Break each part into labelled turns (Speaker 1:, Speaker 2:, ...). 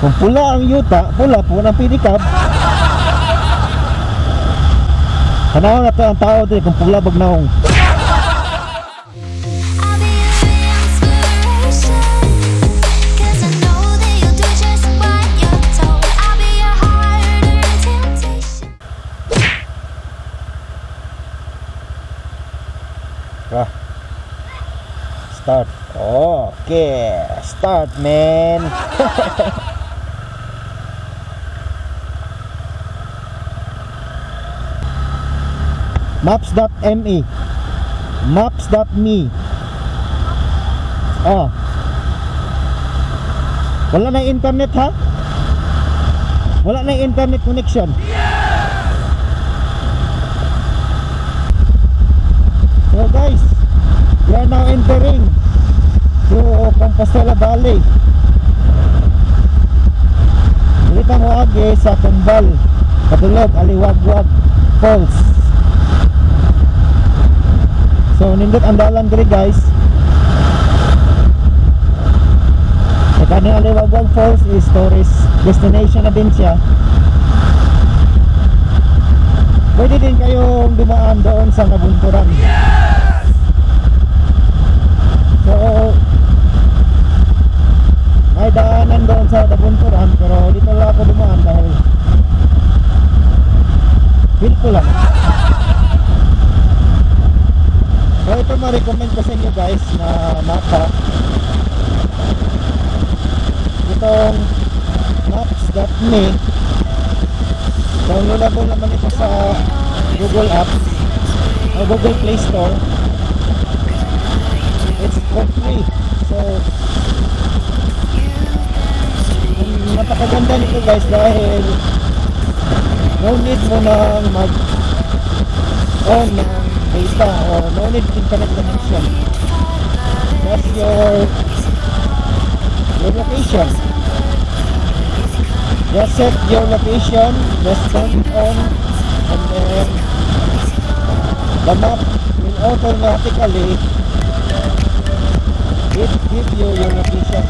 Speaker 1: Kung pula ang yuta, pula po ng pedicab. Tanaw na to ang tao dito kung pula bagnaong. Start. Okay, start man. Maps.me, Maps.me. Oh, wala na internet ha? Wala na internet connection. So guys, we are now entering to Compostela Valley. Dito mo agi sa Comval Proper, Aliwagwag Falls. So nindot ang dalan diri guys. Sa kanang Aliwagwag Falls is tourist destination na din siya. Pwede din kayong dumaan doon sa nabunturan. So may daanan doon sa nabunturan, pero dito lang ako dumaan dahil feel ko lang. So ito ma-recommend ko sa inyo guys na mapa. Itong maps.me, downloadable naman ito sa Google Apps o Google Play Store. It's for free. So napakaganda nito guys dahil no need mo nang mag-on ng data or no need internet connection. That's your location. Just set your location, just turn on, and then the map will automatically give you your location.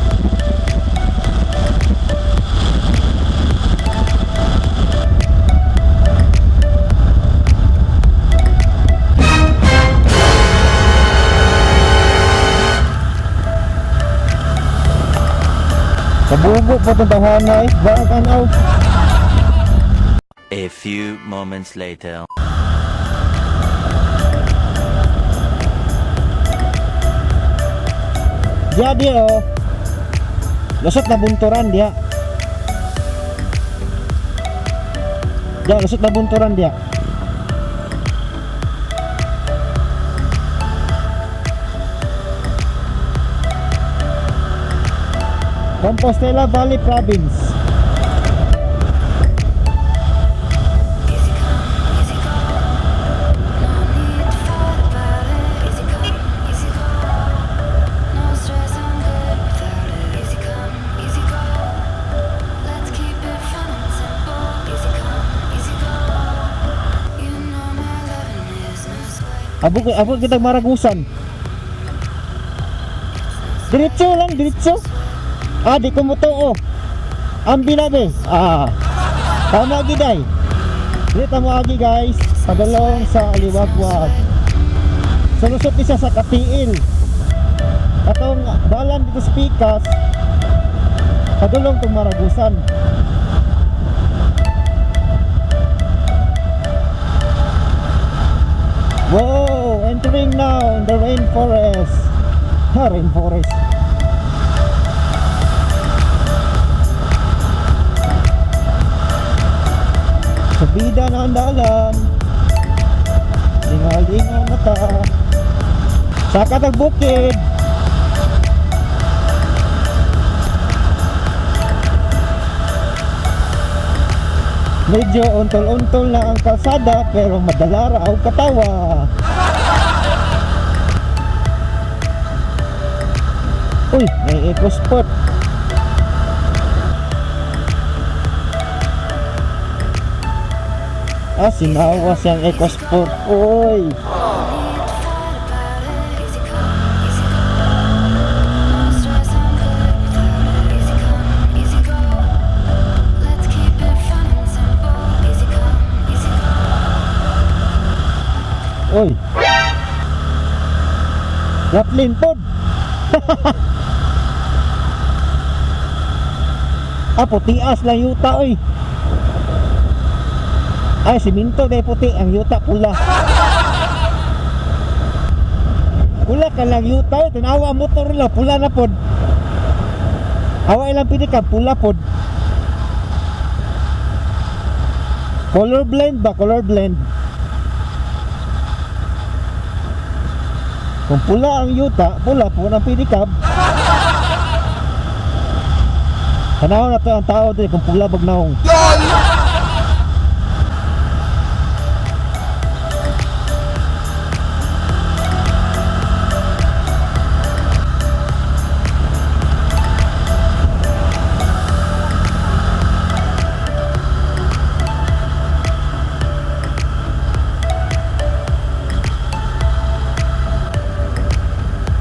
Speaker 1: Kabubo po itong tahanay. Bakit kanaw?
Speaker 2: A few moments later.
Speaker 1: Diya di oh. Lusot na bunturan diya. Diya, lusot na bunturan diya. Compostela Valley Province. Abo kita maragusan. Diretso lang, diretso. Ah, di ko mo to, oh. Ang binabi. Ah, tama giday. Dito mo agi guys, padulong sa Aliwagwag. Sulusot isa sa Katiil. Katong dalan dito sa Pikas, padulong tong Maragusan. Whoa, entering now in the rainforest. Ha, rainforest. Bida na ang dalan, lingal-lingal mata sa katag bukid. Medyo untol-untol na ang kalsada pero madalara o katawa. Uy, may eco spot. Ah, sinawa siyang eco sport. Uy. Raplin pod. Putias lang yuta oy. Ay, siminto dahil puti, ang yuta pula. Pula ka lang yuta, tanawa ang motor nila, pula na pod. Awa ilang pinikab, pula pod. Color blend ba? Color blend. Kung pula ang yuta, pula po ng pinikab. Tanawa na to ang tao dito kung pula bagnaong.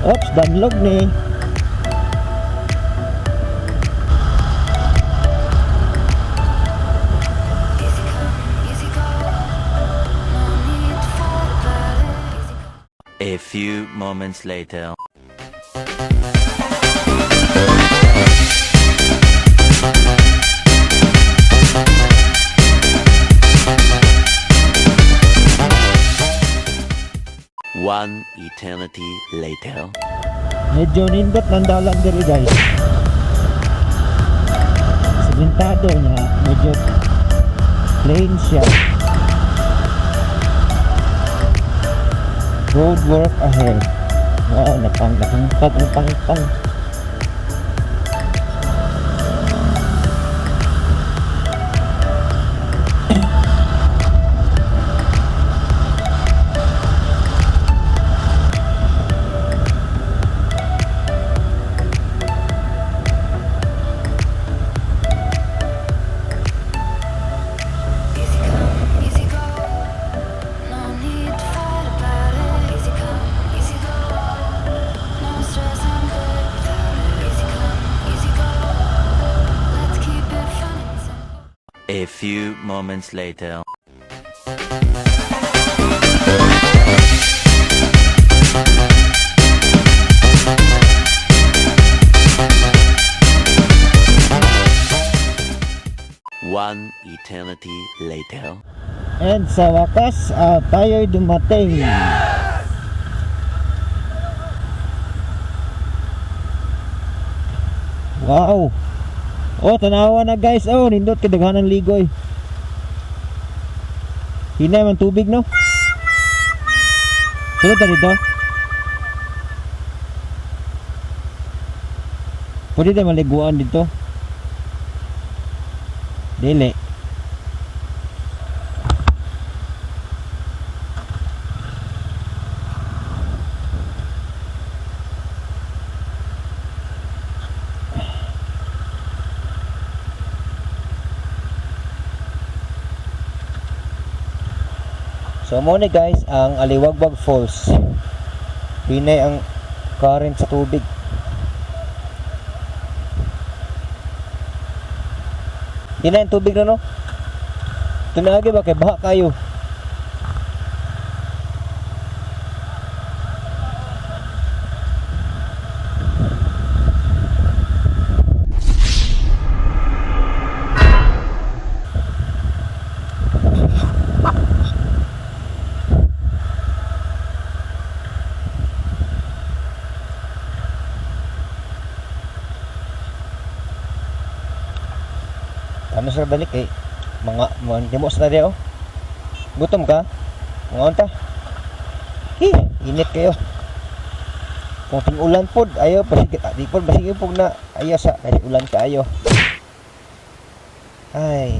Speaker 1: Oops, danlog ni.
Speaker 2: A few moments later. One eternity later.
Speaker 1: Medyo nindot ng dalan diri guys. Simentado niya, medyo plain siya. Road work ahead. Wow, napangpag.
Speaker 2: A few moments later. One eternity later.
Speaker 1: And sa wakas, tayo'y dumating. Wow. Oh, tanawa na guys. Oh, nindot kadaghan ng ligoy. Hinay man tubig, no? Sulod na dito. Pwede na maliguan dito. Dili. So mo ni guys ang Aliwagwag Falls. Hinay ang current sa tubig. Hinay ang tubig na, no? Tunagi ba kay baha kayo? Ano sa balik eh, mga dimos na rin, oh. Gutom ka? Mga unta? Init kayo. Kung ting ulan pod, ayo pasig, di pod basig po na ayo sa kasi ulan ka ayo. Ay.